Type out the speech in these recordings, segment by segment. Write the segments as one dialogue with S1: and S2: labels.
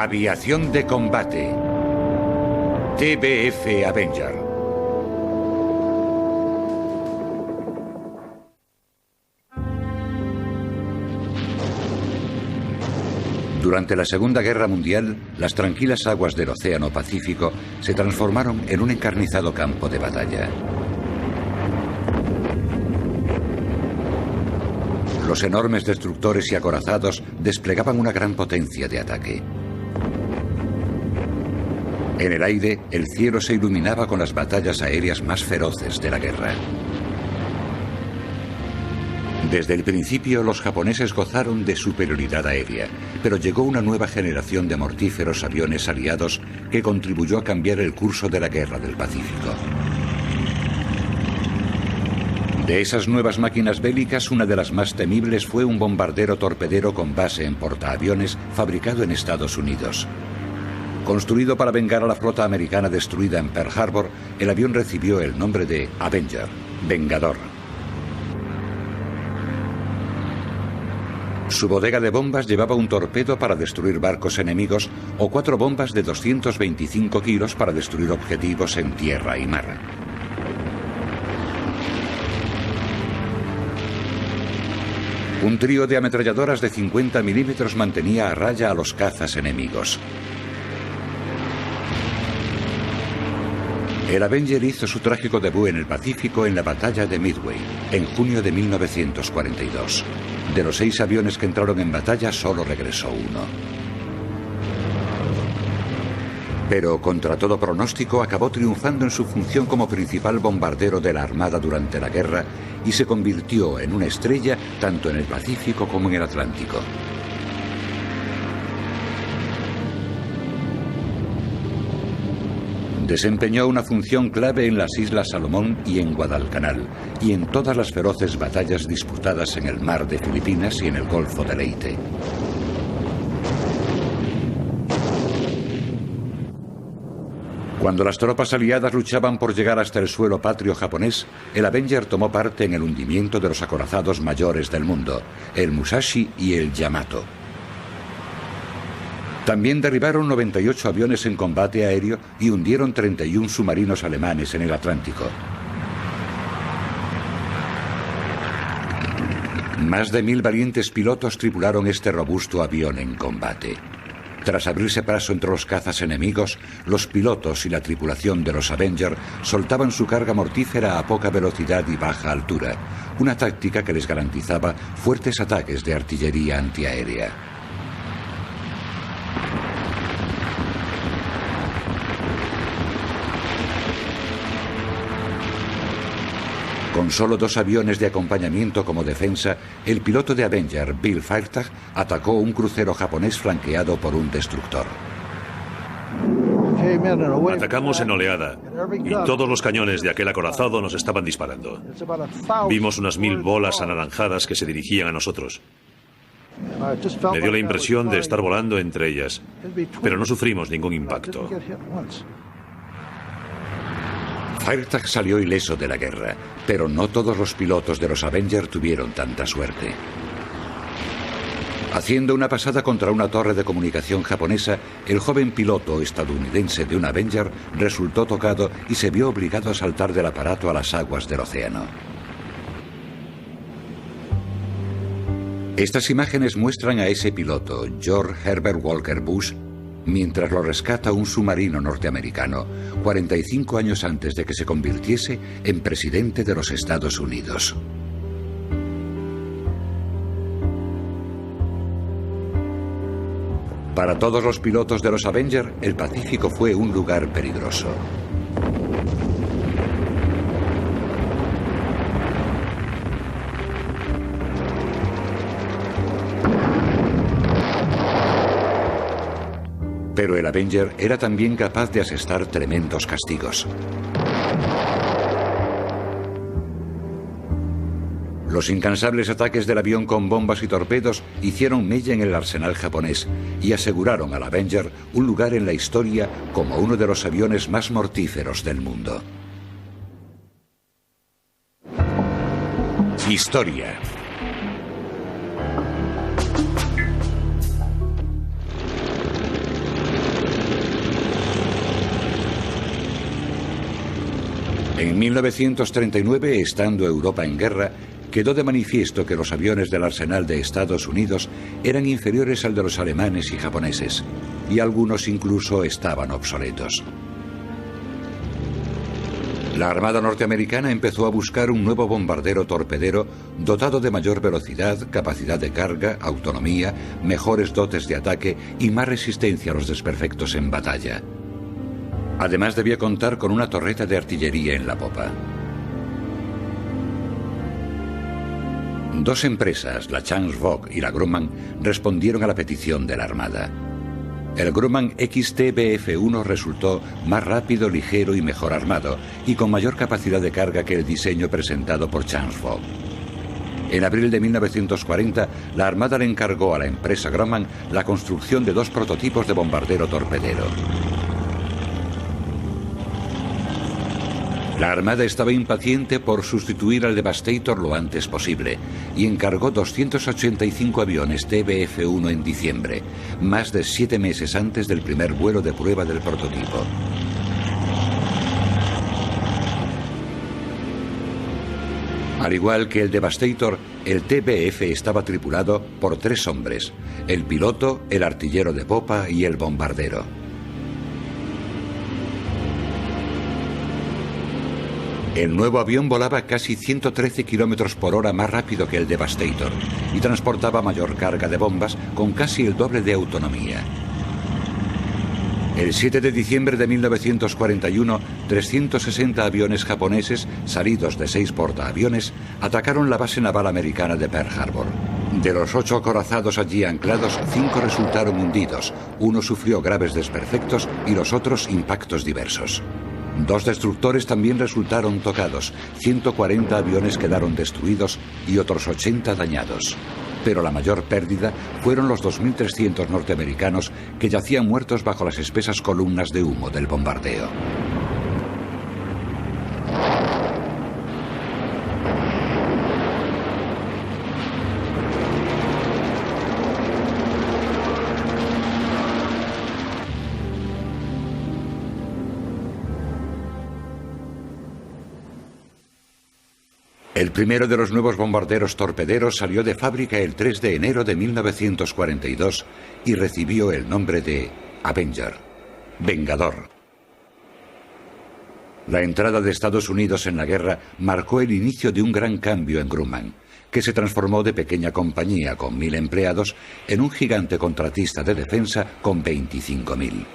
S1: Aviación de combate. TBF Avenger. Durante la Segunda Guerra Mundial, las tranquilas aguas del Océano Pacífico se transformaron en un encarnizado campo de batalla. Los enormes destructores y acorazados desplegaban una gran potencia de ataque. En el aire, el cielo se iluminaba con las batallas aéreas más feroces de la guerra. Desde el principio, los japoneses gozaron de superioridad aérea, pero llegó una nueva generación de mortíferos aviones aliados que contribuyó a cambiar el curso de la Guerra del Pacífico. De esas nuevas máquinas bélicas, una de las más temibles fue un bombardero torpedero con base en portaaviones fabricado en Estados Unidos. Construido para vengar a la flota americana destruida en Pearl Harbor, el avión recibió el nombre de Avenger, Vengador. Su bodega de bombas llevaba un torpedo para destruir barcos enemigos o 4 bombas de 225 kilos para destruir objetivos en tierra y mar. Un trío de ametralladoras de 50 milímetros mantenía a raya a los cazas enemigos. El Avenger hizo su trágico debut en el Pacífico en la batalla de Midway, en junio de 1942. De los 6 aviones que entraron en batalla, solo regresó uno. Pero, contra todo pronóstico, acabó triunfando en su función como principal bombardero de la Armada durante la guerra y se convirtió en una estrella tanto en el Pacífico como en el Atlántico. Desempeñó una función clave en las Islas Salomón y en Guadalcanal, y en todas las feroces batallas disputadas en el mar de Filipinas y en el Golfo de Leyte. Cuando las tropas aliadas luchaban por llegar hasta el suelo patrio japonés, el Avenger tomó parte en el hundimiento de los acorazados mayores del mundo, el Musashi y el Yamato. También derribaron 98 aviones en combate aéreo y hundieron 31 submarinos alemanes en el Atlántico. Más de 1000 valientes pilotos tripularon este robusto avión en combate. Tras abrirse paso entre los cazas enemigos, los pilotos y la tripulación de los Avenger soltaban su carga mortífera a poca velocidad y baja altura, una táctica que les garantizaba fuertes ataques de artillería antiaérea. Con solo 2 aviones de acompañamiento como defensa, el piloto de Avenger, Bill Fairtag, atacó un crucero japonés flanqueado por un destructor.
S2: Atacamos en oleada y todos los cañones de aquel acorazado nos estaban disparando. Vimos unas 1000 bolas anaranjadas que se dirigían a nosotros. Me dio la impresión de estar volando entre ellas, pero no sufrimos ningún impacto.
S1: Fairtag salió ileso de la guerra, pero no todos los pilotos de los Avenger tuvieron tanta suerte. Haciendo una pasada contra una torre de comunicación japonesa, el joven piloto estadounidense de un Avenger resultó tocado y se vio obligado a saltar del aparato a las aguas del océano. Estas imágenes muestran a ese piloto, George Herbert Walker Bush, mientras lo rescata un submarino norteamericano, 45 años antes de que se convirtiese en presidente de los Estados Unidos. Para todos los pilotos de los Avenger, el Pacífico fue un lugar peligroso. Pero el Avenger era también capaz de asestar tremendos castigos. Los incansables ataques del avión con bombas y torpedos hicieron mella en el arsenal japonés y aseguraron al Avenger un lugar en la historia como uno de los aviones más mortíferos del mundo. Historia. En 1939, estando Europa en guerra, quedó de manifiesto que los aviones del arsenal de Estados Unidos eran inferiores al de los alemanes y japoneses, y algunos incluso estaban obsoletos. La Armada norteamericana empezó a buscar un nuevo bombardero torpedero dotado de mayor velocidad, capacidad de carga, autonomía, mejores dotes de ataque y más resistencia a los desperfectos en batalla. Además, debía contar con una torreta de artillería en la popa. Dos empresas, la Charles Vought y la Grumman, respondieron a la petición de la Armada. El Grumman XT-BF-1 resultó más rápido, ligero y mejor armado, y con mayor capacidad de carga que el diseño presentado por Charles Vought. En abril de 1940, la Armada le encargó a la empresa Grumman la construcción de dos prototipos de bombardero torpedero. La Armada estaba impaciente por sustituir al Devastator lo antes posible y encargó 285 aviones TBF-1 en diciembre, más de 7 meses antes del primer vuelo de prueba del prototipo. Al igual que el Devastator, el TBF estaba tripulado por 3 hombres: el piloto, el artillero de popa y el bombardero. El nuevo avión volaba casi 113 kilómetros por hora más rápido que el Devastator y transportaba mayor carga de bombas con casi el doble de autonomía. El 7 de diciembre de 1941, 360 aviones japoneses, salidos de 6 portaaviones, atacaron la base naval americana de Pearl Harbor. De los 8 acorazados allí anclados, 5 resultaron hundidos, 1 sufrió graves desperfectos y los otros impactos diversos. 2 destructores también resultaron tocados, 140 aviones quedaron destruidos y otros 80 dañados. Pero la mayor pérdida fueron los 2.300 norteamericanos que yacían muertos bajo las espesas columnas de humo del bombardeo. El primero de los nuevos bombarderos torpederos salió de fábrica el 3 de enero de 1942 y recibió el nombre de Avenger, Vengador. La entrada de Estados Unidos en la guerra marcó el inicio de un gran cambio en Grumman, que se transformó de pequeña compañía con 1.000 empleados en un gigante contratista de defensa con 25.000.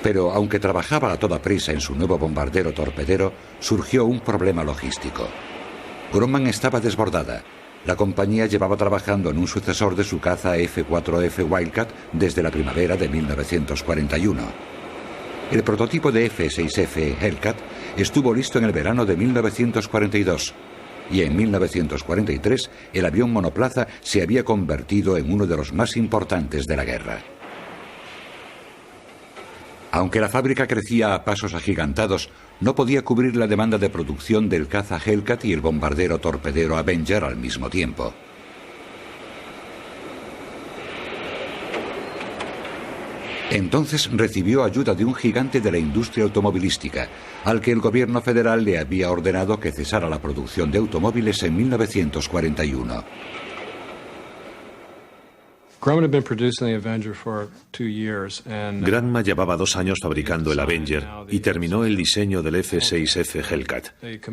S1: Pero aunque trabajaba a toda prisa en su nuevo bombardero torpedero, surgió un problema logístico. Grumman estaba desbordada. La compañía llevaba trabajando en un sucesor de su caza F-4F Wildcat desde la primavera de 1941. El prototipo de F-6F Hellcat estuvo listo en el verano de 1942 y en 1943 el avión monoplaza se había convertido en uno de los más importantes de la guerra. Aunque la fábrica crecía a pasos agigantados, no podía cubrir la demanda de producción del caza Hellcat y el bombardero torpedero Avenger al mismo tiempo. Entonces recibió ayuda de un gigante de la industria automovilística, al que el gobierno federal le había ordenado que cesara la producción de automóviles en 1941.
S2: Granma llevaba 2 años fabricando el Avenger y terminó el diseño del F-6F Hellcat.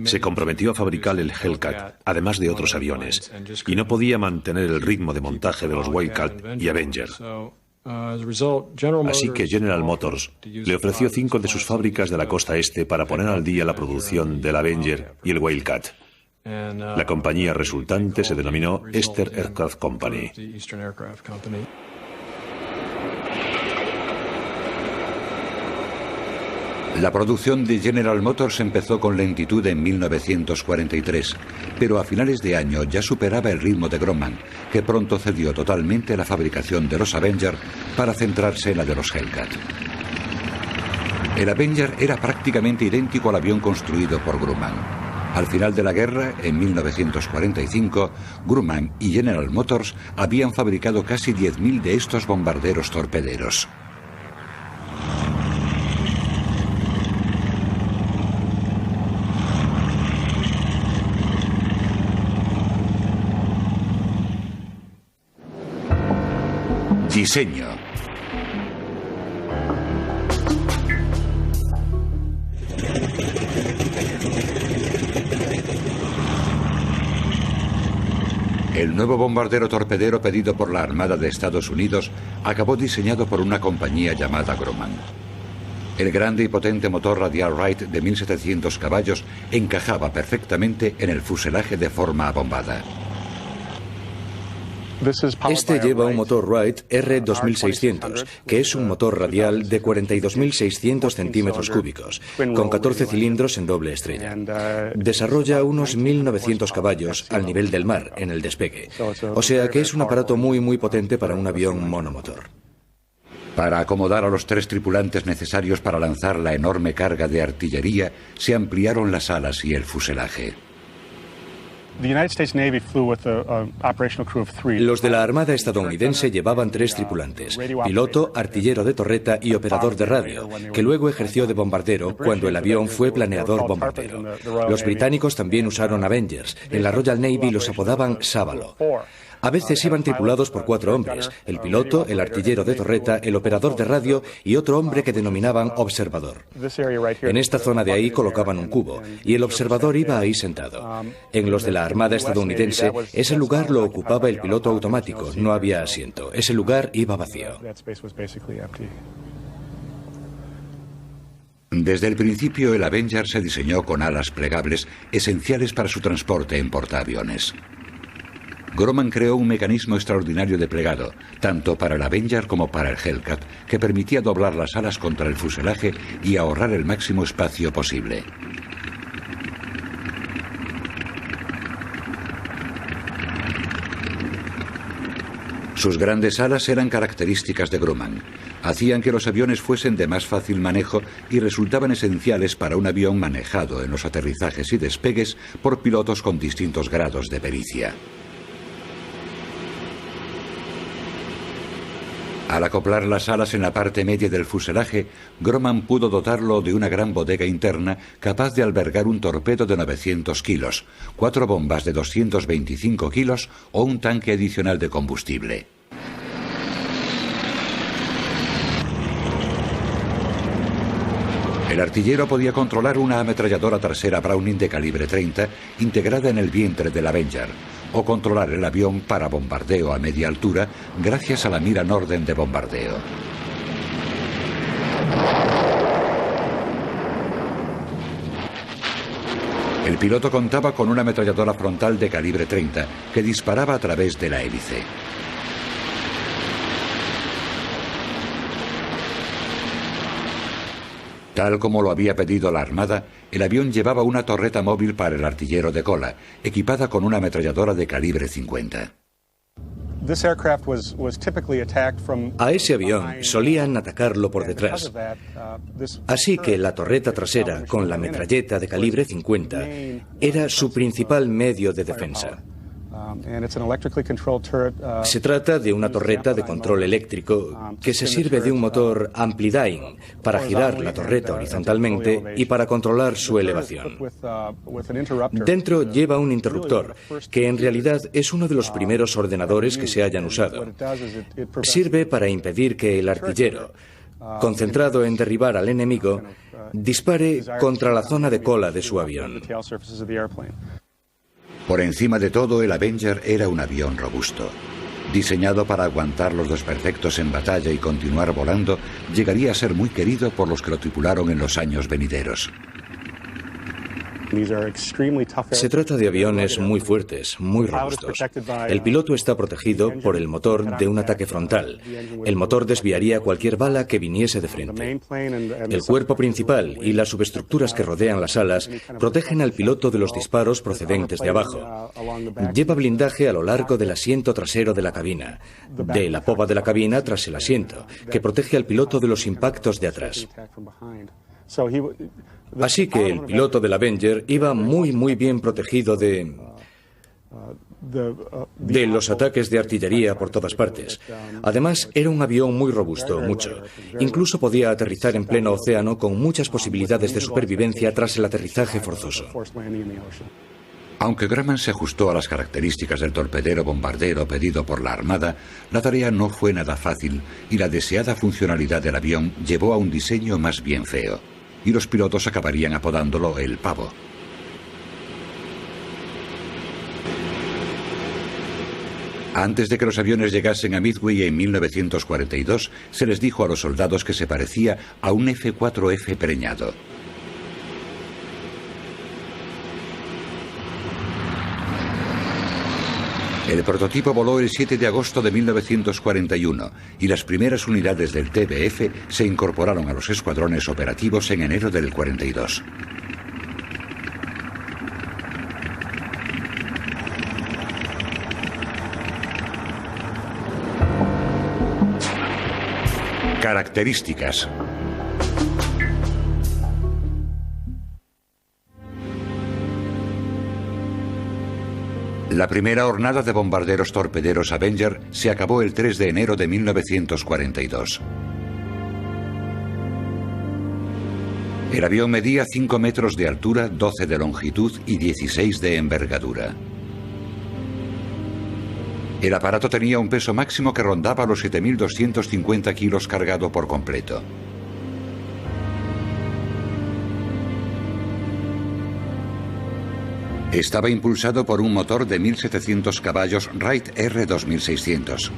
S2: Se comprometió a fabricar el Hellcat, además de otros aviones, y no podía mantener el ritmo de montaje de los Wildcat y Avenger. Así que General Motors le ofreció 5 de sus fábricas de la costa este para poner al día la producción del Avenger y el Wildcat. La compañía resultante se denominó Eastern Aircraft Company.
S1: La producción de General Motors empezó con lentitud en 1943, pero a finales de año ya superaba el ritmo de Grumman, que pronto cedió totalmente la fabricación de los Avenger para centrarse en la de los Hellcat. El Avenger era prácticamente idéntico al avión construido por Grumman. Al final de la guerra, en 1945, Grumman y General Motors habían fabricado casi 10.000 de estos bombarderos torpederos. Diseño. El nuevo bombardero torpedero pedido por la Armada de Estados Unidos acabó diseñado por una compañía llamada Grumman. El grande y potente motor radial Wright de 1700 caballos encajaba perfectamente en el fuselaje de forma abombada.
S3: Este lleva un motor Wright R2600, que es un motor radial de 42.600 centímetros cúbicos, con 14 cilindros en doble estrella. Desarrolla unos 1.900 caballos al nivel del mar en el despegue, o sea que es un aparato muy potente para un avión monomotor.
S1: Para acomodar a los 3 tripulantes necesarios para lanzar la enorme carga de artillería, se ampliaron las alas y el fuselaje.
S3: Los de la Armada estadounidense llevaban 3 tripulantes: piloto, artillero de torreta y operador de radio, que luego ejerció de bombardero cuando el avión fue planeador bombardero. Los británicos también usaron Avengers. En la Royal Navy los apodaban Sábalo. A veces iban tripulados por 4 hombres: el piloto, el artillero de torreta, el operador de radio y otro hombre que denominaban observador. En esta zona de ahí colocaban un cubo y el observador iba ahí sentado. En los de la Armada estadounidense, ese lugar lo ocupaba el piloto automático, no había asiento. Ese lugar iba vacío.
S1: Desde el principio, el Avenger se diseñó con alas plegables, esenciales para su transporte en portaaviones. Grumman creó un mecanismo extraordinario de plegado, tanto para el Avenger como para el Hellcat, que permitía doblar las alas contra el fuselaje y ahorrar el máximo espacio posible. Sus grandes alas eran características de Grumman. Hacían que los aviones fuesen de más fácil manejo y resultaban esenciales para un avión manejado en los aterrizajes y despegues por pilotos con distintos grados de pericia. Al acoplar las alas en la parte media del fuselaje, Grumman pudo dotarlo de una gran bodega interna capaz de albergar un torpedo de 900 kilos, 4 bombas de 225 kilos o un tanque adicional de combustible. El artillero podía controlar una ametralladora trasera Browning de calibre 30 integrada en el vientre del Avenger, o controlar el avión para bombardeo a media altura gracias a la mira Norden de bombardeo. El piloto contaba con una ametralladora frontal de calibre 30 que disparaba a través de la hélice. Tal como lo había pedido la Armada, el avión llevaba una torreta móvil para el artillero de cola, equipada con una ametralladora de calibre 50.
S3: A ese avión solían atacarlo por detrás. Así que la torreta trasera, con la metralleta de calibre 50, era su principal medio de defensa. Se trata de una torreta de control eléctrico que se sirve de un motor Amplidyne para girar la torreta horizontalmente y para controlar su elevación. Dentro lleva un interruptor, que en realidad es uno de los primeros ordenadores que se hayan usado. Sirve para impedir que el artillero, concentrado en derribar al enemigo, dispare contra la zona de cola de su avión.
S1: Por encima de todo, el Avenger era un avión robusto. Diseñado para aguantar los desperfectos en batalla y continuar volando, llegaría a ser muy querido por los que lo tripularon en los años venideros.
S3: Se trata de aviones muy fuertes, muy robustos. El piloto está protegido por el motor de un ataque frontal. El motor desviaría cualquier bala que viniese de frente. El cuerpo principal y las subestructuras que rodean las alas protegen al piloto de los disparos procedentes de abajo. Lleva blindaje a lo largo del asiento trasero de la cabina, de la popa de la cabina tras el asiento, que protege al piloto de los impactos de atrás. Así que el piloto del Avenger iba muy bien protegido de los ataques de artillería por todas partes. Además, era un avión muy robusto, mucho. Incluso podía aterrizar en pleno océano con muchas posibilidades de supervivencia tras el aterrizaje forzoso.
S1: Aunque Grumman se ajustó a las características del torpedero bombardero pedido por la Armada, la tarea no fue nada fácil y la deseada funcionalidad del avión llevó a un diseño más bien feo, y los pilotos acabarían apodándolo el Pavo. Antes de que los aviones llegasen a Midway en 1942, se les dijo a los soldados que se parecía a un F-4F preñado. El prototipo voló el 7 de agosto de 1941 y las primeras unidades del TBF se incorporaron a los escuadrones operativos en enero del 42. Características. La primera hornada de bombarderos torpederos Avenger se acabó el 3 de enero de 1942. El avión medía 5 metros de altura, 12 de longitud y 16 de envergadura. El aparato tenía un peso máximo que rondaba los 7.250 kilos cargado por completo. Estaba impulsado por un motor de 1.700 caballos Wright R2600.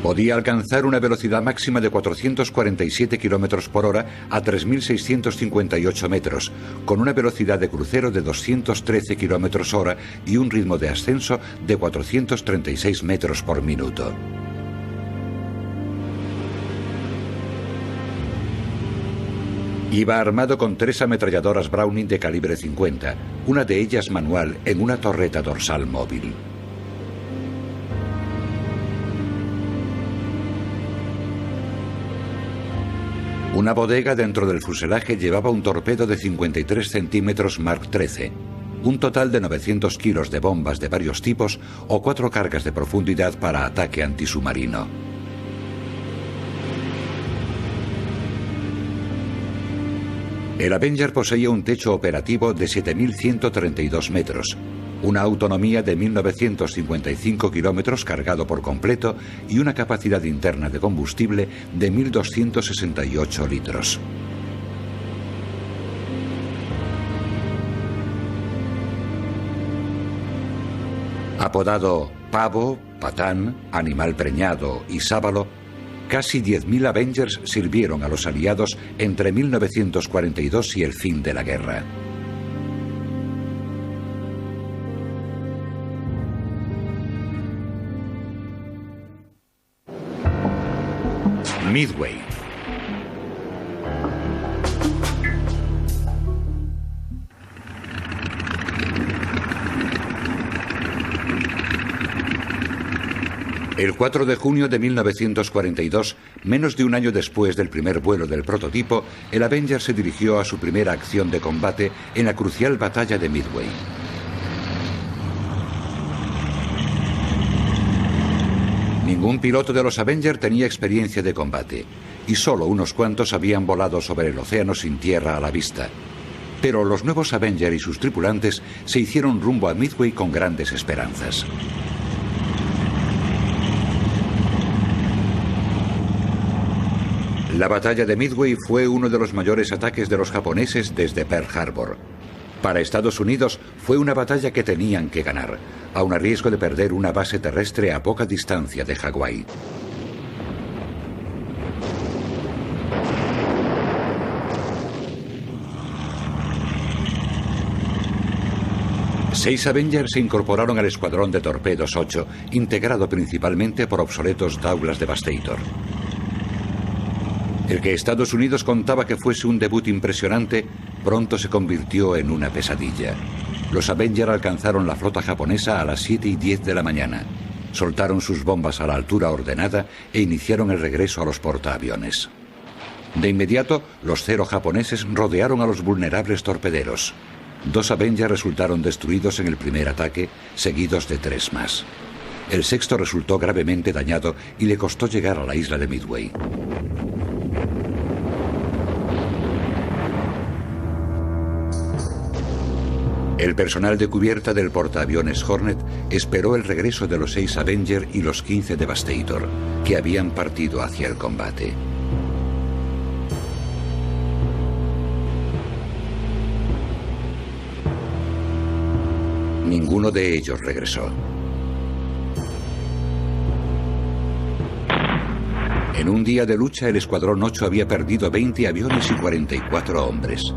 S1: Podía alcanzar una velocidad máxima de 447 km por hora a 3.658 metros, con una velocidad de crucero de 213 km hora y un ritmo de ascenso de 436 metros por minuto. Iba armado con 3 ametralladoras Browning de calibre 50, una de ellas manual en una torreta dorsal móvil. Una bodega dentro del fuselaje llevaba un torpedo de 53 centímetros Mark XIII, un total de 900 kilos de bombas de varios tipos o 4 cargas de profundidad para ataque antisubmarino. El Avenger poseía un techo operativo de 7.132 metros, una autonomía de 1.955 kilómetros cargado por completo y una capacidad interna de combustible de 1.268 litros. Apodado Pavo, Patán, Animal Preñado y Sábalo, casi 10.000 Avengers sirvieron a los aliados entre 1942 y el fin de la guerra. Midway. El 4 de junio de 1942, menos de un año después del primer vuelo del prototipo, el Avenger se dirigió a su primera acción de combate en la crucial batalla de Midway. Ningún piloto de los Avenger tenía experiencia de combate, y solo unos cuantos habían volado sobre el océano sin tierra a la vista. Pero los nuevos Avenger y sus tripulantes se hicieron rumbo a Midway con grandes esperanzas. La batalla de Midway fue uno de los mayores ataques de los japoneses desde Pearl Harbor. Para Estados Unidos fue una batalla que tenían que ganar, aun a riesgo de perder una base terrestre a poca distancia de Hawái. Seis Avengers se incorporaron al escuadrón de torpedos 8, integrado principalmente por obsoletos Douglas Devastator. El que Estados Unidos contaba que fuese un debut impresionante, pronto se convirtió en una pesadilla. Los Avenger alcanzaron la flota japonesa a las 7:10 de la mañana, soltaron sus bombas a la altura ordenada e iniciaron el regreso a los portaaviones. De inmediato, los 0 japoneses rodearon a los vulnerables torpederos. 2 Avenger resultaron destruidos en el primer ataque, seguidos de 3 más. El sexto resultó gravemente dañado y le costó llegar a la isla de Midway. El personal de cubierta del portaaviones Hornet esperó el regreso de los 6 Avenger y los 15 Devastator, que habían partido hacia el combate. Ninguno de ellos regresó. En un día de lucha, el Escuadrón 8 había perdido 20 aviones y 44 hombres.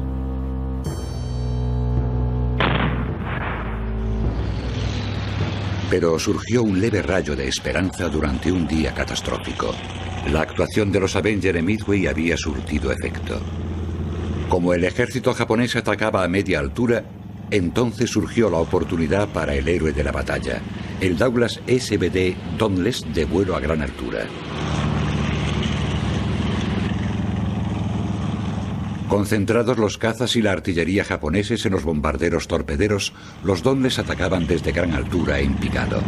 S1: Pero surgió un leve rayo de esperanza durante un día catastrófico. La actuación de los Avenger en Midway había surtido efecto. Como el ejército japonés atacaba a media altura, entonces surgió la oportunidad para el héroe de la batalla, el Douglas SBD Dauntless de vuelo a gran altura. Concentrados los cazas y la artillería japoneses en los bombarderos torpederos, los Dauntless atacaban desde gran altura en picado.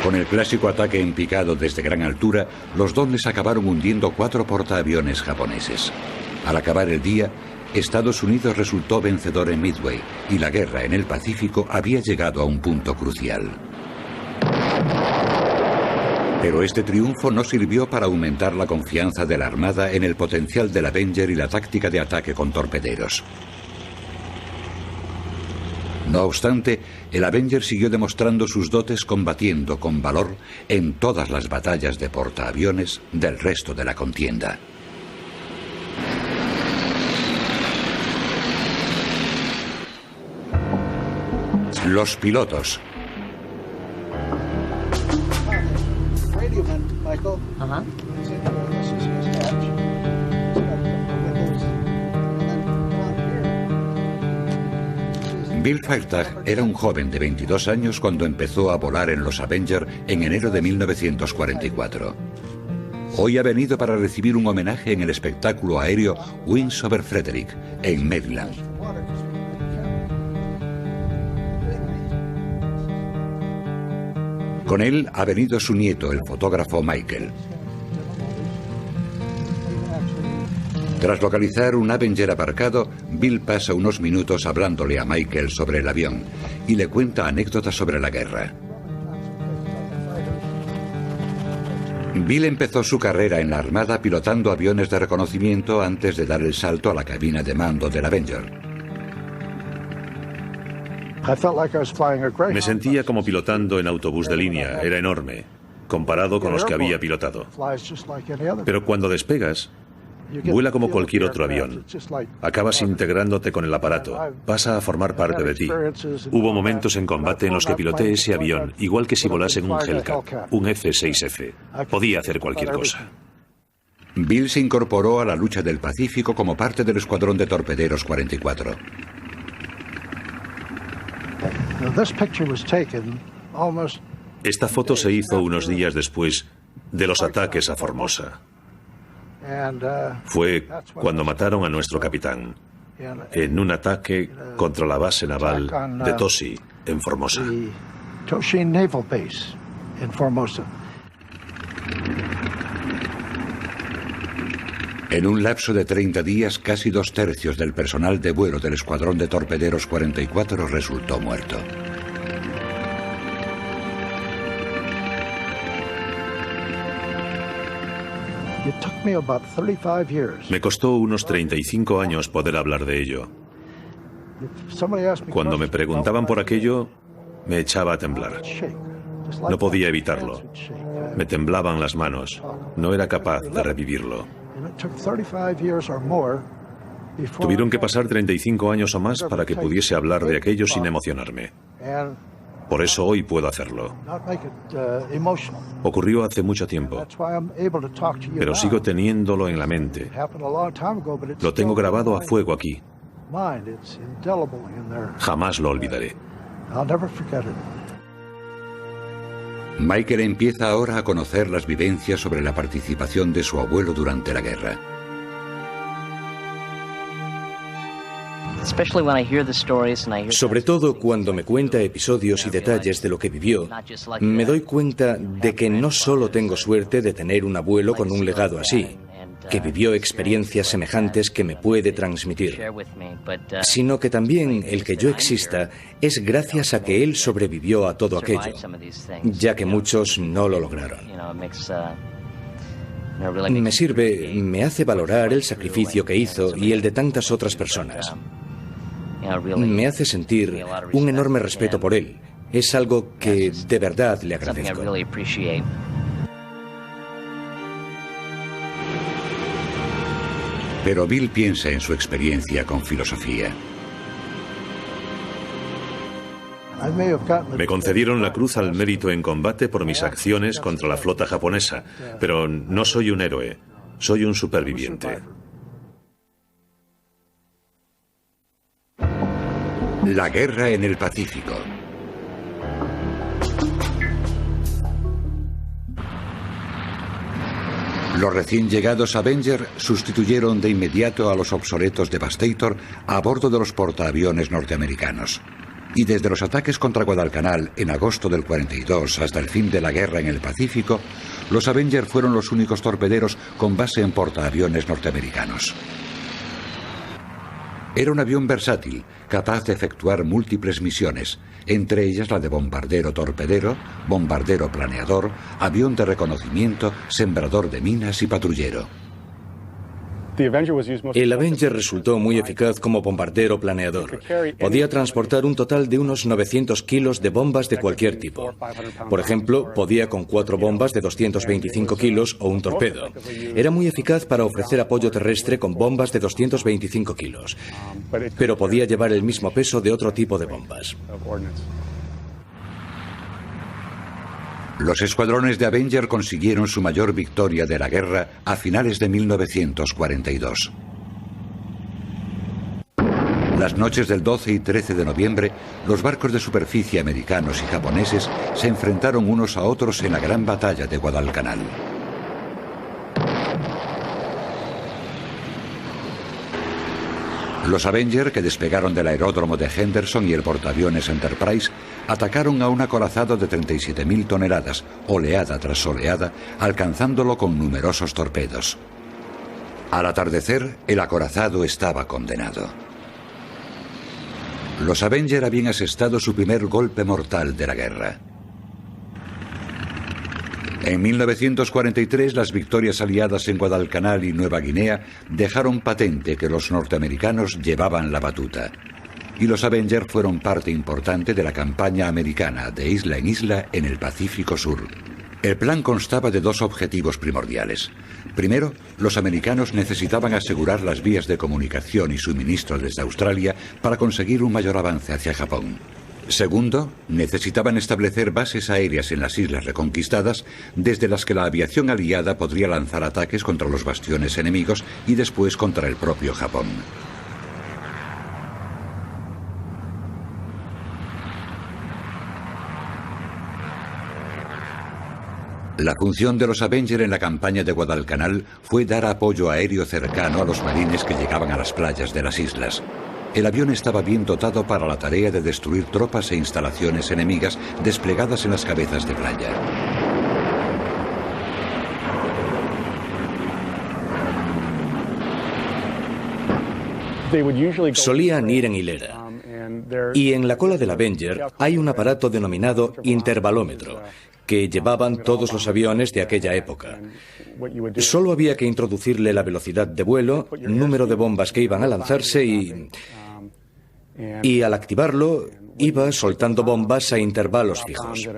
S1: Con el clásico ataque en picado desde gran altura, los Dauntless acabaron hundiendo 4 portaaviones japoneses. Al acabar el día, Estados Unidos resultó vencedor en Midway y la guerra en el Pacífico había llegado a un punto crucial. Pero este triunfo no sirvió para aumentar la confianza de la Armada en el potencial del Avenger y la táctica de ataque con torpederos. No obstante, el Avenger siguió demostrando sus dotes combatiendo con valor en todas las batallas de portaaviones del resto de la contienda. Los pilotos. Bill Fairtag era un joven de 22 años cuando empezó a volar en los Avenger en enero de 1944. Hoy ha venido para recibir un homenaje en el espectáculo aéreo Wings over Frederick, en Maryland. Con él ha venido su nieto, el fotógrafo Michael. Tras localizar un Avenger aparcado, Bill pasa unos minutos hablándole a Michael sobre el avión y le cuenta anécdotas sobre la guerra. Bill empezó su carrera en la Armada pilotando aviones de reconocimiento antes de dar el salto a la cabina de mando del Avenger.
S2: Me sentía como pilotando en autobús de línea, era enorme, comparado con los que había pilotado. Pero cuando despegas, vuela como cualquier otro avión. Acabas integrándote con el aparato, pasa a formar parte de ti. Hubo momentos en combate en los que piloté ese avión, igual que si volase en un Hellcat, un F-6F. Podía hacer cualquier cosa.
S1: Bill se incorporó a la lucha del Pacífico como parte del Escuadrón de Torpederos 44.
S2: Esta foto se hizo unos días después de los ataques a Formosa. Fue cuando mataron a nuestro capitán en un ataque contra la base naval de Toshi, en Formosa.
S1: En un lapso de 30 días, casi 2/3 del personal de vuelo del Escuadrón de Torpederos 44 resultó muerto.
S2: Me costó unos 35 años poder hablar de ello. Cuando me preguntaban por aquello, me echaba a temblar. No podía evitarlo. Me temblaban las manos. No era capaz de revivirlo. Tuvieron que pasar 35 años o más para que pudiese hablar de aquello sin emocionarme. Por eso hoy puedo hacerlo. Ocurrió hace mucho tiempo, pero sigo teniéndolo en la mente. Lo tengo grabado a fuego aquí. Jamás lo olvidaré.
S1: Michael empieza ahora a conocer las vivencias sobre la participación de su abuelo durante la guerra.
S3: Sobre todo cuando me cuenta episodios y detalles de lo que vivió, me doy cuenta de que no solo tengo suerte de tener un abuelo con un legado así, que vivió experiencias semejantes que me puede transmitir, sino que también el que yo exista es gracias a que él sobrevivió a todo aquello, ya que muchos no lo lograron. Me sirve, me hace valorar el sacrificio que hizo y el de tantas otras personas. Me hace sentir un enorme respeto por él. Es algo que de verdad le agradezco.
S1: Pero Bill piensa en su experiencia con filosofía.
S2: Me concedieron la Cruz al Mérito en Combate por mis acciones contra la flota japonesa, pero no soy un héroe, soy un superviviente.
S1: La guerra en el Pacífico. Los recién llegados Avenger sustituyeron de inmediato a los obsoletos Devastator a bordo de los portaaviones norteamericanos. Y desde los ataques contra Guadalcanal en agosto del 42 hasta el fin de la guerra en el Pacífico, los Avenger fueron los únicos torpederos con base en portaaviones norteamericanos. Era un avión versátil, capaz de efectuar múltiples misiones, entre ellas la de bombardero-torpedero, bombardero-planeador, avión de reconocimiento, sembrador de minas y patrullero.
S3: El Avenger resultó muy eficaz como bombardero planeador. Podía transportar un total de unos 900 kilos de bombas de cualquier tipo. Por ejemplo, podía con 4 bombas de 225 kilos o un torpedo. Era muy eficaz para ofrecer apoyo terrestre con bombas de 225 kilos, pero podía llevar el mismo peso de otro tipo de bombas.
S1: Los escuadrones de Avenger consiguieron su mayor victoria de la guerra a finales de 1942. Las noches del 12 y 13 de noviembre, los barcos de superficie americanos y japoneses se enfrentaron unos a otros en la gran batalla de Guadalcanal. Los Avenger, que despegaron del aeródromo de Henderson y el portaaviones Enterprise, atacaron a un acorazado de 37.000 toneladas, oleada tras oleada, alcanzándolo con numerosos torpedos. Al atardecer, el acorazado estaba condenado. Los Avenger habían asestado su primer golpe mortal de la guerra. En 1943, las victorias aliadas en Guadalcanal y Nueva Guinea dejaron patente que los norteamericanos llevaban la batuta. Y los Avenger fueron parte importante de la campaña americana de isla en isla en el Pacífico Sur. El plan constaba de 2 objetivos primordiales. Primero, los americanos necesitaban asegurar las vías de comunicación y suministro desde Australia para conseguir un mayor avance hacia Japón. Segundo, necesitaban establecer bases aéreas en las islas reconquistadas, desde las que la aviación aliada podría lanzar ataques contra los bastiones enemigos y después contra el propio Japón. La función de los Avenger en la campaña de Guadalcanal fue dar apoyo aéreo cercano a los marines que llegaban a las playas de las islas. El avión estaba bien dotado para la tarea de destruir tropas e instalaciones enemigas desplegadas en las cabezas de playa.
S3: Solían ir en hilera. Y en la cola del Avenger hay un aparato denominado intervalómetro, que llevaban todos los aviones de aquella época. Solo había que introducirle la velocidad de vuelo, número de bombas que iban a lanzarse y al activarlo iba soltando bombas a intervalos fijos.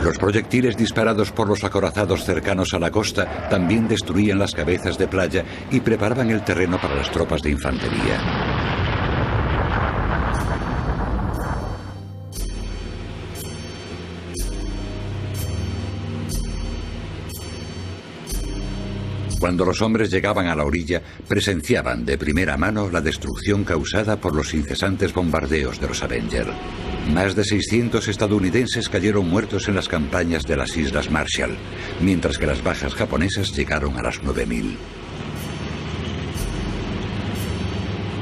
S1: Los proyectiles disparados por los acorazados cercanos a la costa también destruían las cabezas de playa y preparaban el terreno para las tropas de infantería. Cuando los hombres llegaban a la orilla, presenciaban de primera mano la destrucción causada por los incesantes bombardeos de los Avenger. Más de 600 estadounidenses cayeron muertos en las campañas de las Islas Marshall, mientras que las bajas japonesas llegaron a las 9.000.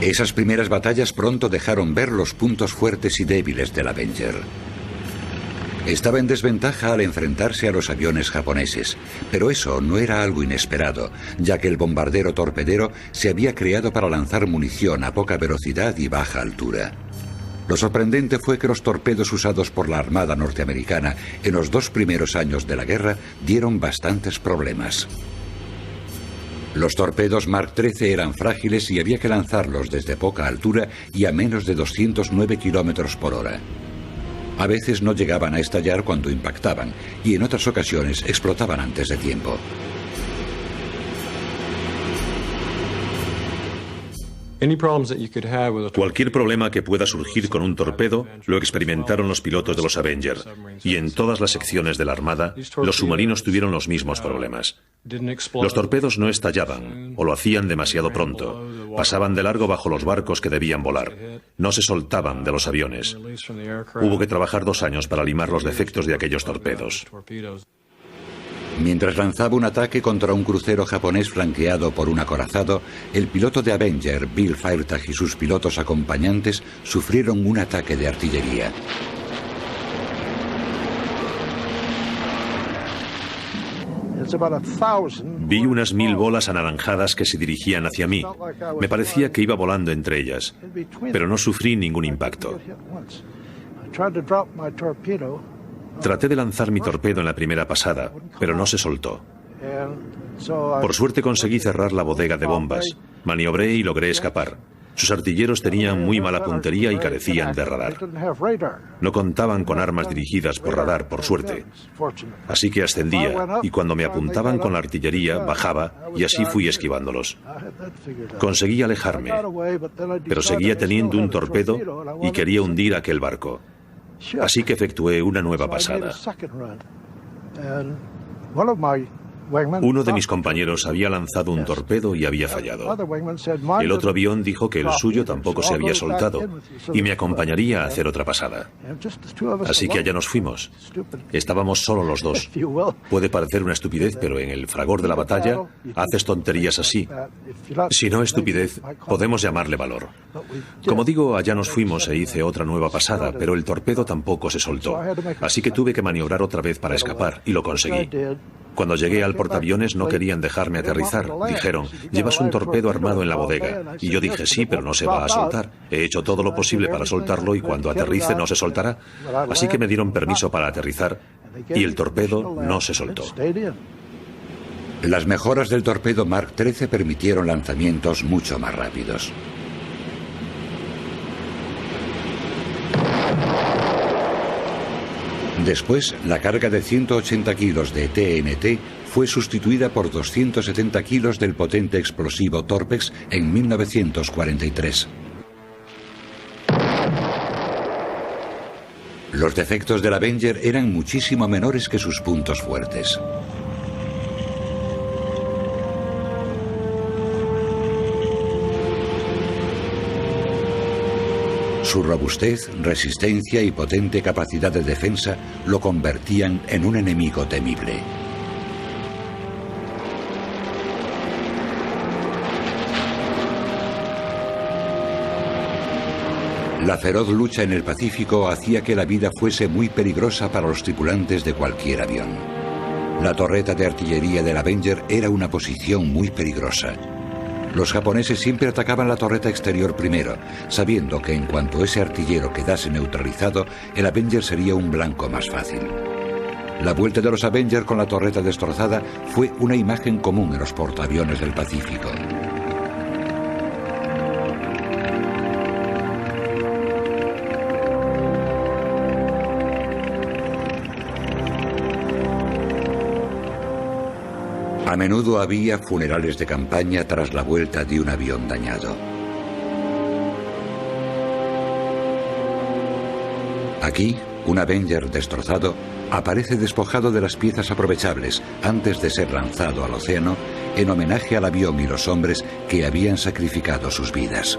S1: Esas primeras batallas pronto dejaron ver los puntos fuertes y débiles del Avenger. Estaba en desventaja al enfrentarse a los aviones japoneses, pero eso no era algo inesperado, ya que el bombardero torpedero se había creado para lanzar munición a poca velocidad y baja altura. Lo sorprendente fue que los torpedos usados por la Armada norteamericana en los 2 primeros años de la guerra dieron bastantes problemas. Los torpedos Mark XIII eran frágiles y había que lanzarlos desde poca altura y a menos de 209 kilómetros por hora. A veces no llegaban a estallar cuando impactaban y en otras ocasiones explotaban antes de tiempo.
S2: Cualquier problema que pueda surgir con un torpedo lo experimentaron los pilotos de los Avenger, y en todas las secciones de la Armada los submarinos tuvieron los mismos problemas. Los torpedos no estallaban, o lo hacían demasiado pronto, pasaban de largo bajo los barcos que debían volar, no se soltaban de los aviones. Hubo que trabajar 2 años para limar los defectos de aquellos torpedos.
S1: Mientras lanzaba un ataque contra un crucero japonés flanqueado por un acorazado, el piloto de Avenger, Bill Fairtag, y sus pilotos acompañantes sufrieron un ataque de artillería.
S2: Vi unas 1000 bolas anaranjadas que se dirigían hacia mí. Me parecía que iba volando entre ellas, pero no sufrí ningún impacto. Traté de lanzar mi torpedo en la primera pasada, pero no se soltó. Por suerte conseguí cerrar la bodega de bombas. Maniobré y logré escapar. Sus artilleros tenían muy mala puntería y carecían de radar. No contaban con armas dirigidas por radar, por suerte. Así que ascendía, y cuando me apuntaban con la artillería, bajaba, y así fui esquivándolos. Conseguí alejarme, pero seguía teniendo un torpedo y quería hundir aquel barco. Así que efectué una nueva pasada. Uno de mis compañeros había lanzado un torpedo y había fallado. El otro avión dijo que el suyo tampoco se había soltado y me acompañaría a hacer otra pasada. Así que allá nos fuimos. Estábamos solo los dos. Puede parecer una estupidez, pero en el fragor de la batalla haces tonterías así. Si no estupidez, podemos llamarle valor. Como digo, allá nos fuimos e hice otra nueva pasada, pero el torpedo tampoco se soltó. Así que tuve que maniobrar otra vez para escapar y lo conseguí. Cuando llegué al portaaviones no querían dejarme aterrizar. Dijeron, llevas un torpedo armado en la bodega. Y yo dije, sí, pero no se va a soltar. He hecho todo lo posible para soltarlo y cuando aterrice no se soltará. Así que me dieron permiso para aterrizar y el torpedo no se soltó.
S1: Las mejoras del torpedo Mark XIII permitieron lanzamientos mucho más rápidos. Después, la carga de 180 kilos de TNT fue sustituida por 270 kilos del potente explosivo Torpex en 1943. Los defectos del Avenger eran muchísimo menores que sus puntos fuertes. Su robustez, resistencia y potente capacidad de defensa lo convertían en un enemigo temible. La feroz lucha en el Pacífico hacía que la vida fuese muy peligrosa para los tripulantes de cualquier avión. La torreta de artillería del Avenger era una posición muy peligrosa. Los japoneses siempre atacaban la torreta exterior primero, sabiendo que en cuanto ese artillero quedase neutralizado, el Avenger sería un blanco más fácil. La vuelta de los Avenger con la torreta destrozada fue una imagen común en los portaaviones del Pacífico. A menudo había funerales de campaña tras la vuelta de un avión dañado. Aquí, un Avenger destrozado aparece despojado de las piezas aprovechables antes de ser lanzado al océano en homenaje al avión y los hombres que habían sacrificado sus vidas.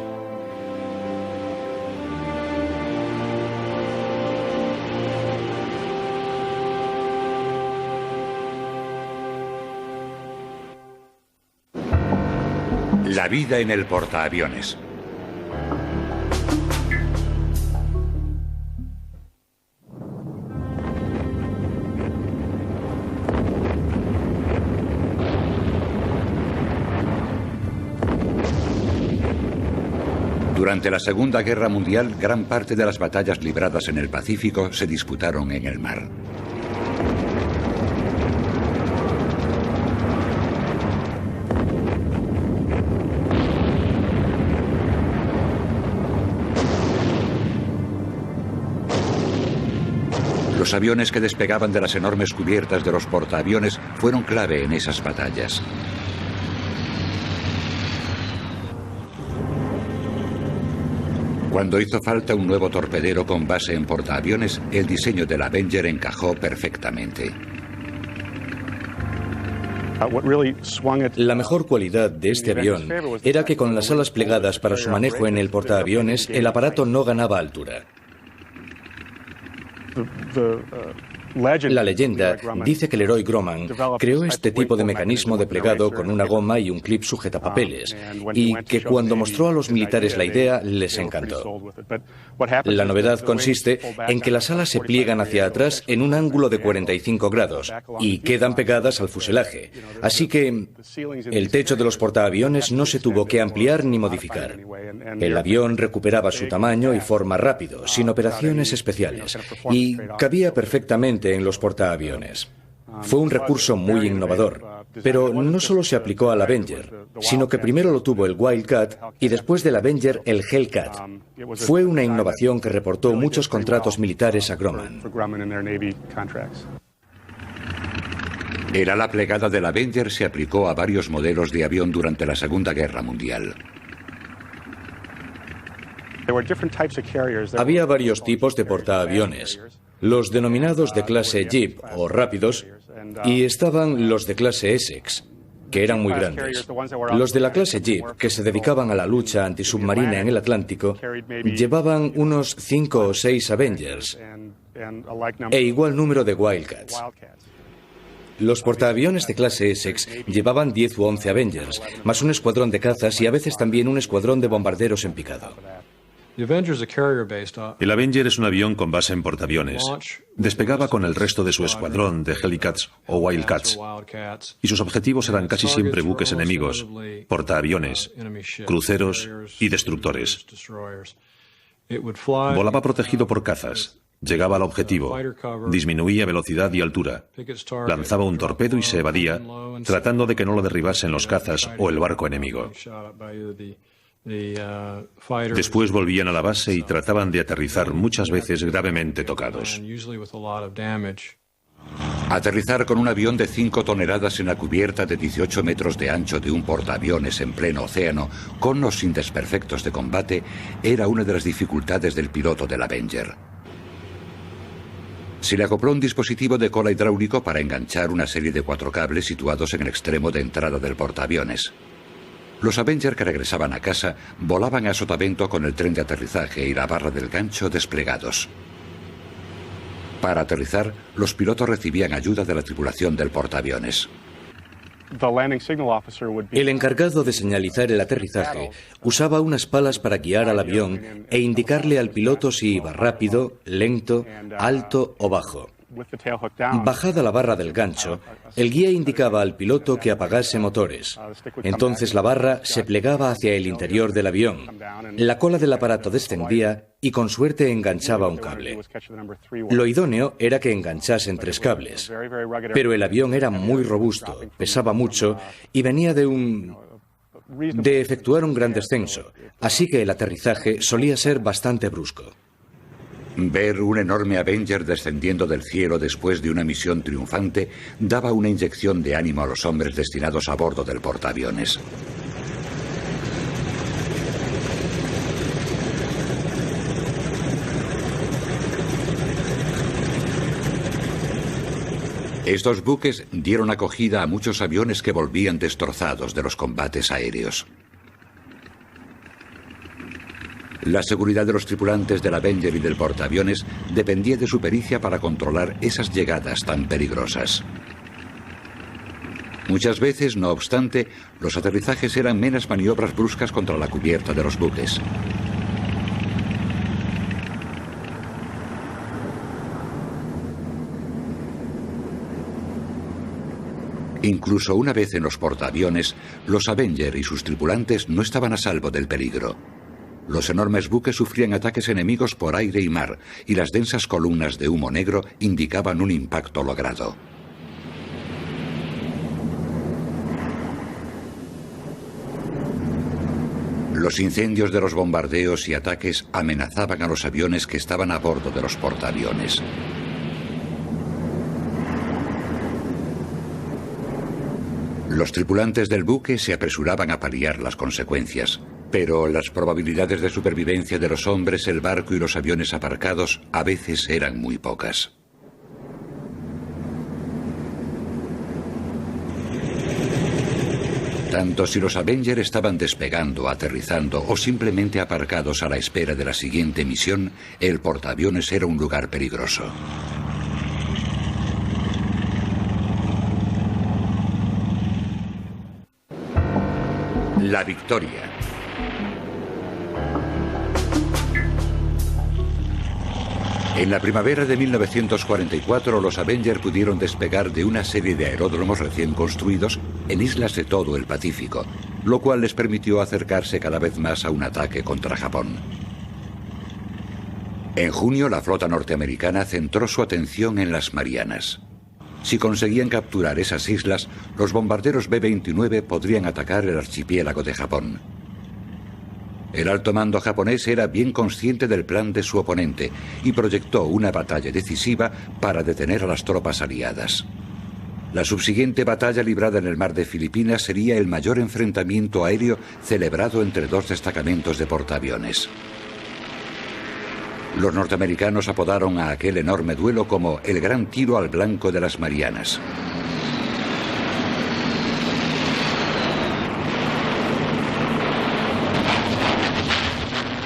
S1: La vida en el portaaviones. Durante la Segunda Guerra Mundial, gran parte de las batallas libradas en el Pacífico se disputaron en el mar. Los aviones que despegaban de las enormes cubiertas de los portaaviones fueron clave en esas batallas. Cuando hizo falta un nuevo torpedero con base en portaaviones, el diseño del Avenger encajó perfectamente.
S3: La mejor cualidad de este avión era que con las alas plegadas para su manejo en el portaaviones, el aparato no ganaba altura. La leyenda dice que Leroy Grumman creó este tipo de mecanismo de plegado con una goma y un clip sujetapapeles, y que cuando mostró a los militares la idea les encantó. La novedad consiste en que las alas se pliegan hacia atrás en un ángulo de 45 grados y quedan pegadas al fuselaje, así que el techo de los portaaviones no se tuvo que ampliar ni modificar. El avión recuperaba su tamaño y forma rápido, sin operaciones especiales, y cabía perfectamente en los portaaviones. Fue un recurso muy innovador, pero no solo se aplicó al Avenger, sino que primero lo tuvo el Wildcat y después del Avenger el Hellcat. Fue una innovación que reportó muchos contratos militares a Grumman.
S1: El ala plegada del Avenger se aplicó a varios modelos de avión durante la Segunda Guerra Mundial.
S3: Había varios tipos de portaaviones, los denominados de clase Jeep o rápidos, y estaban los de clase Essex, que eran muy grandes. Los de la clase Jeep, que se dedicaban a la lucha antisubmarina en el Atlántico, llevaban unos 5 o 6 Avengers e igual número de Wildcats. Los portaaviones de clase Essex llevaban 10 u 11 Avengers, más un escuadrón de cazas y a veces también un escuadrón de bombarderos en picado.
S2: El Avenger es un avión con base en portaaviones. Despegaba con el resto de su escuadrón de Hellcats o Wildcats, y sus objetivos eran casi siempre buques enemigos, portaaviones, cruceros y destructores. Volaba protegido por cazas. Llegaba al objetivo, disminuía velocidad y altura, lanzaba un torpedo y se evadía, tratando de que no lo derribasen los cazas o el barco enemigo. Después volvían a la base y trataban de aterrizar, muchas veces gravemente tocados.
S1: Aterrizar con un avión de 5 toneladas en la cubierta de 18 metros de ancho de un portaaviones en pleno océano, con o sin desperfectos de combate, era una de las dificultades del piloto del Avenger. Se le acopló un dispositivo de cola hidráulico para enganchar una serie de 4 cables situados en el extremo de entrada del portaaviones. Los Avenger que regresaban a casa volaban a sotavento con el tren de aterrizaje y la barra del gancho desplegados. Para aterrizar, los pilotos recibían ayuda de la tripulación del portaaviones.
S3: El encargado de señalizar el aterrizaje usaba unas palas para guiar al avión e indicarle al piloto si iba rápido, lento, alto o bajo. Bajada la barra del gancho, el guía indicaba al piloto que apagase motores. Entonces la barra se plegaba hacia el interior del avión. La cola del aparato descendía y con suerte enganchaba un cable. Lo idóneo era que enganchasen 3 cables. Pero el avión era muy robusto, pesaba mucho y venía de efectuar un gran descenso, así que el aterrizaje solía ser bastante brusco.
S1: Ver un enorme Avenger descendiendo del cielo después de una misión triunfante daba una inyección de ánimo a los hombres destinados a bordo del portaaviones. Estos buques dieron acogida a muchos aviones que volvían destrozados de los combates aéreos. La seguridad de los tripulantes del Avenger y del portaaviones dependía de su pericia para controlar esas llegadas tan peligrosas. Muchas veces, no obstante, los aterrizajes eran meras maniobras bruscas contra la cubierta de los buques. Incluso una vez en los portaaviones, los Avenger y sus tripulantes no estaban a salvo del peligro. Los enormes buques sufrían ataques enemigos por aire y mar, y las densas columnas de humo negro indicaban un impacto logrado. Los incendios de los bombardeos y ataques amenazaban a los aviones que estaban a bordo de los portaaviones. Los tripulantes del buque se apresuraban a paliar las consecuencias, pero las probabilidades de supervivencia de los hombres, el barco y los aviones aparcados a veces eran muy pocas. Tanto si los Avenger estaban despegando, aterrizando o simplemente aparcados a la espera de la siguiente misión, el portaaviones era un lugar peligroso. La victoria. En la primavera de 1944, los Avenger pudieron despegar de una serie de aeródromos recién construidos en islas de todo el Pacífico, lo cual les permitió acercarse cada vez más a un ataque contra Japón. En junio, la flota norteamericana centró su atención en las Marianas. Si conseguían capturar esas islas, los bombarderos B-29 podrían atacar el archipiélago de Japón. El alto mando japonés era bien consciente del plan de su oponente y proyectó una batalla decisiva para detener a las tropas aliadas. La subsiguiente batalla librada en el mar de Filipinas sería el mayor enfrentamiento aéreo celebrado entre dos destacamentos de portaaviones. Los norteamericanos apodaron a aquel enorme duelo como el Gran Tiro al Blanco de las Marianas.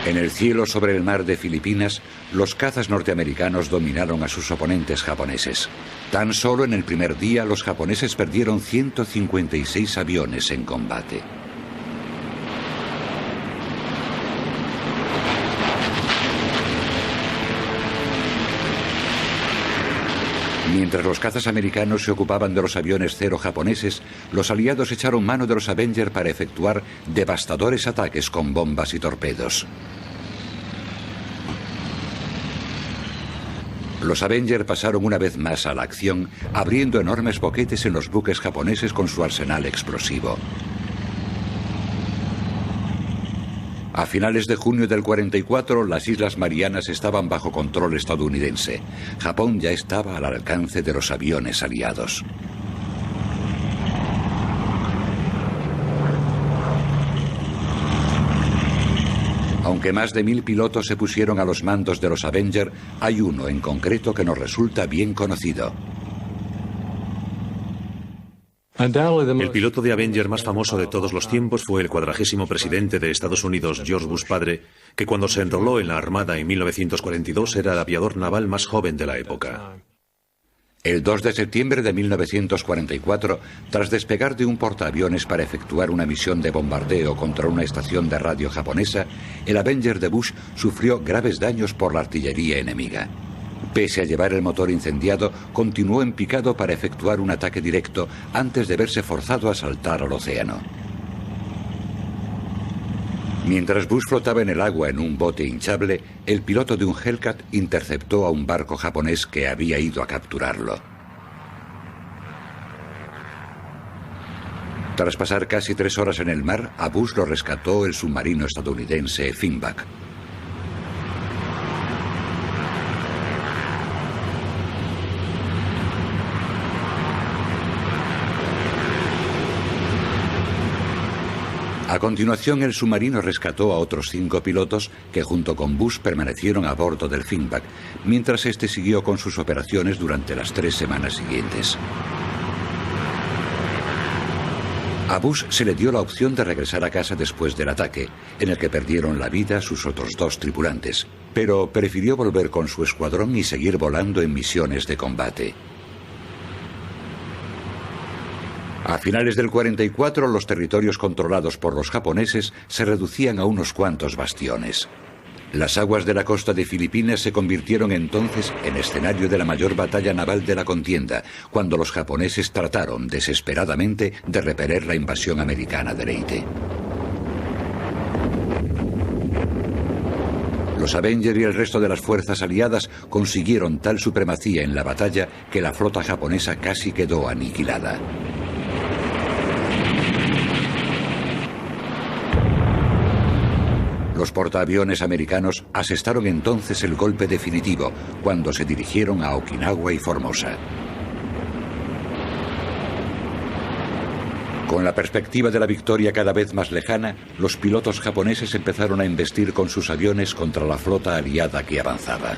S1: En el cielo sobre el mar de Filipinas, los cazas norteamericanos dominaron a sus oponentes japoneses. Tan solo en el primer día, los japoneses perdieron 156 aviones en combate. Mientras los cazas americanos se ocupaban de los aviones Cero japoneses, los aliados echaron mano de los Avenger para efectuar devastadores ataques con bombas y torpedos. Los Avenger pasaron una vez más a la acción, abriendo enormes boquetes en los buques japoneses con su arsenal explosivo. A finales de junio del 44, las Islas Marianas estaban bajo control estadounidense. Japón ya estaba al alcance de los aviones aliados. Aunque más de 1000 pilotos se pusieron a los mandos de los Avenger, hay uno en concreto que nos resulta bien conocido.
S2: El piloto de Avenger más famoso de todos los tiempos fue el 40º presidente de Estados Unidos, George Bush padre, que cuando se enroló en la Armada en 1942 era el aviador naval más joven de la época.
S1: El 2 de septiembre de 1944, tras despegar de un portaaviones para efectuar una misión de bombardeo contra una estación de radio japonesa, el Avenger de Bush sufrió graves daños por la artillería enemiga. Pese a llevar el motor incendiado, continuó en picado para efectuar un ataque directo antes de verse forzado a saltar al océano. Mientras Bush flotaba en el agua en un bote hinchable, el piloto de un Hellcat interceptó a un barco japonés que había ido a capturarlo. Tras pasar casi 3 horas en el mar, a Bush lo rescató el submarino estadounidense Finback. A continuación, el submarino rescató a otros 5 pilotos que junto con Bush permanecieron a bordo del Finback, mientras este siguió con sus operaciones durante las 3 semanas siguientes. A Bush se le dio la opción de regresar a casa después del ataque, en el que perdieron la vida sus otros 2 tripulantes, pero prefirió volver con su escuadrón y seguir volando en misiones de combate. A finales del 44, los territorios controlados por los japoneses se reducían a unos cuantos bastiones. Las aguas de la costa de Filipinas se convirtieron entonces en escenario de la mayor batalla naval de la contienda, cuando los japoneses trataron desesperadamente de repeler la invasión americana de Leyte. Los Avenger y el resto de las fuerzas aliadas consiguieron tal supremacía en la batalla que la flota japonesa casi quedó aniquilada. Los portaaviones americanos asestaron entonces el golpe definitivo cuando se dirigieron a Okinawa y Formosa. Con la perspectiva de la victoria cada vez más lejana, los pilotos japoneses empezaron a embestir con sus aviones contra la flota aliada que avanzaba.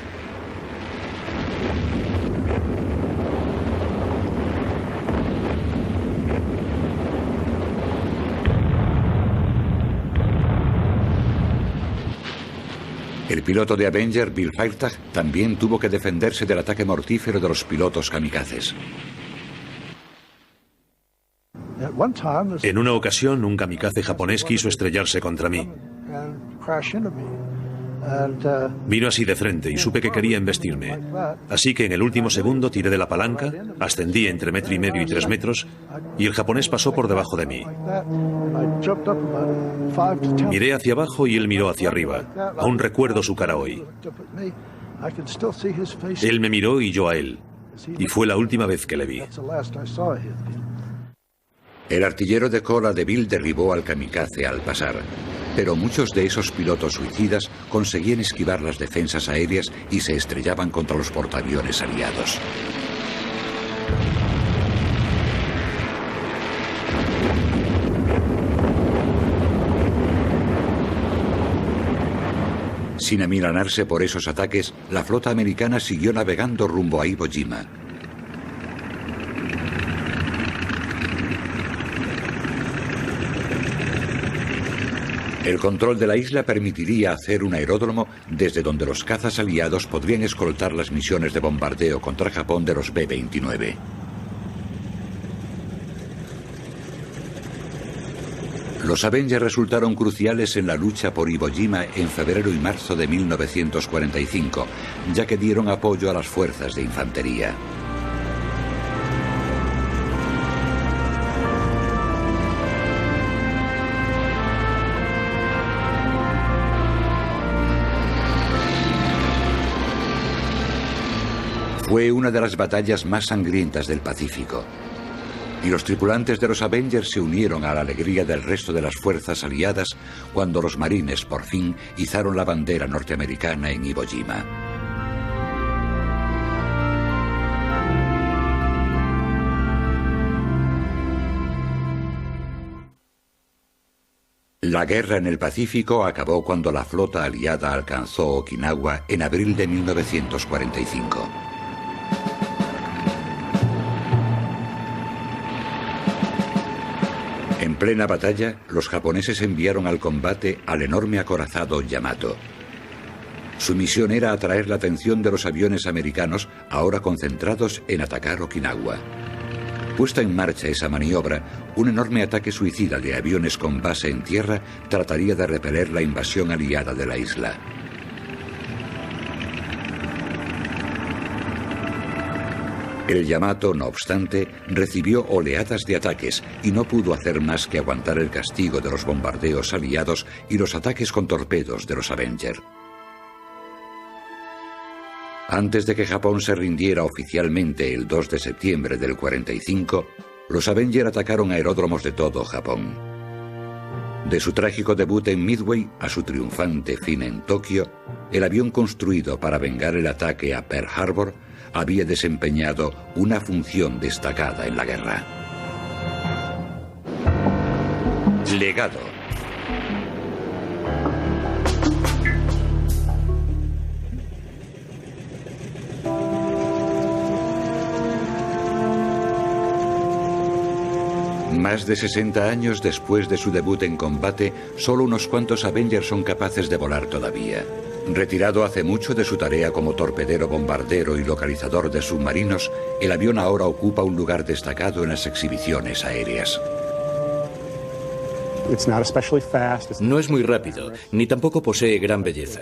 S1: El piloto de Avenger, Bill Fairtag, también tuvo que defenderse del ataque mortífero de los pilotos kamikazes.
S2: En una ocasión, un kamikaze japonés quiso estrellarse contra mí. Vino así de frente y supe que quería embestirme. Así que en el último segundo tiré de la palanca, ascendí entre 1,5 metros y 3 metros y el japonés pasó por debajo de mí. Miré hacia abajo y él miró hacia arriba. Aún recuerdo su cara hoy. Él me miró y yo a él. Y fue la última vez que le vi.
S1: El artillero de cola de Bill derribó al kamikaze al pasar, pero muchos de esos pilotos suicidas conseguían esquivar las defensas aéreas y se estrellaban contra los portaaviones aliados. Sin amilanarse por esos ataques, la flota americana siguió navegando rumbo a Iwo Jima. El control de la isla permitiría hacer un aeródromo desde donde los cazas aliados podrían escoltar las misiones de bombardeo contra Japón de los B-29. Los Avenger resultaron cruciales en la lucha por Iwo Jima en febrero y marzo de 1945, ya que dieron apoyo a las fuerzas de infantería. Fue una de las batallas más sangrientas del Pacífico, y los tripulantes de los Avengers se unieron a la alegría del resto de las fuerzas aliadas cuando los marines por fin izaron la bandera norteamericana en Iwo Jima. La guerra en el Pacífico acabó cuando la flota aliada alcanzó Okinawa en abril de 1945. En plena batalla, los japoneses enviaron al combate al enorme acorazado Yamato. Su misión era atraer la atención de los aviones americanos, ahora concentrados en atacar Okinawa. Puesta en marcha esa maniobra, un enorme ataque suicida de aviones con base en tierra trataría de repeler la invasión aliada de la isla. El Yamato, no obstante, recibió oleadas de ataques y no pudo hacer más que aguantar el castigo de los bombardeos aliados y los ataques con torpedos de los Avenger. Antes de que Japón se rindiera oficialmente el 2 de septiembre del 45, los Avenger atacaron aeródromos de todo Japón. De su trágico debut en Midway a su triunfante fin en Tokio, el avión construido para vengar el ataque a Pearl Harbor había desempeñado una función destacada en la guerra. Legado. Más de 60 años después de su debut en combate, solo unos cuantos Avengers son capaces de volar todavía. Retirado hace mucho de su tarea como torpedero, bombardero y localizador de submarinos, el avión ahora ocupa un lugar destacado en las exhibiciones aéreas.
S3: No es muy rápido, ni tampoco posee gran belleza,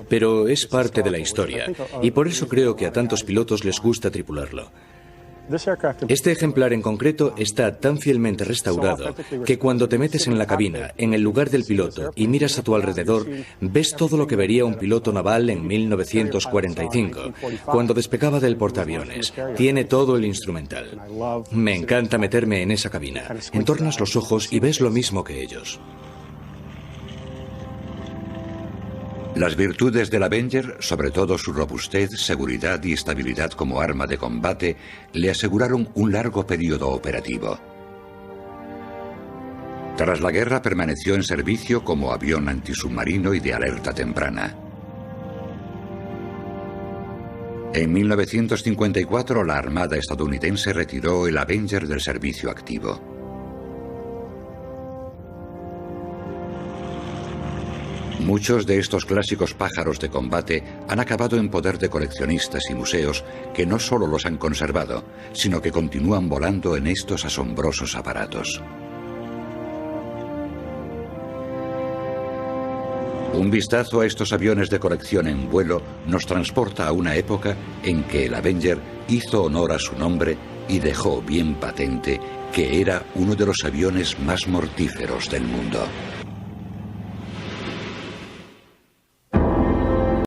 S3: pero es parte de la historia, y por eso creo que a tantos pilotos les gusta tripularlo. Este ejemplar en concreto está tan fielmente restaurado que cuando te metes en la cabina, en el lugar del piloto, y miras a tu alrededor, ves todo lo que vería un piloto naval en 1945, cuando despegaba del portaaviones. Tiene todo el instrumental. Me encanta meterme en esa cabina. Entornas los ojos y ves lo mismo que ellos.
S1: Las virtudes del Avenger, sobre todo su robustez, seguridad y estabilidad como arma de combate, le aseguraron un largo periodo operativo. Tras la guerra permaneció en servicio como avión antisubmarino y de alerta temprana. En 1954 la Armada estadounidense retiró el Avenger del servicio activo. Muchos de estos clásicos pájaros de combate han acabado en poder de coleccionistas y museos que no solo los han conservado, sino que continúan volando en estos asombrosos aparatos. Un vistazo a estos aviones de colección en vuelo nos transporta a una época en que el Avenger hizo honor a su nombre y dejó bien patente que era uno de los aviones más mortíferos del mundo.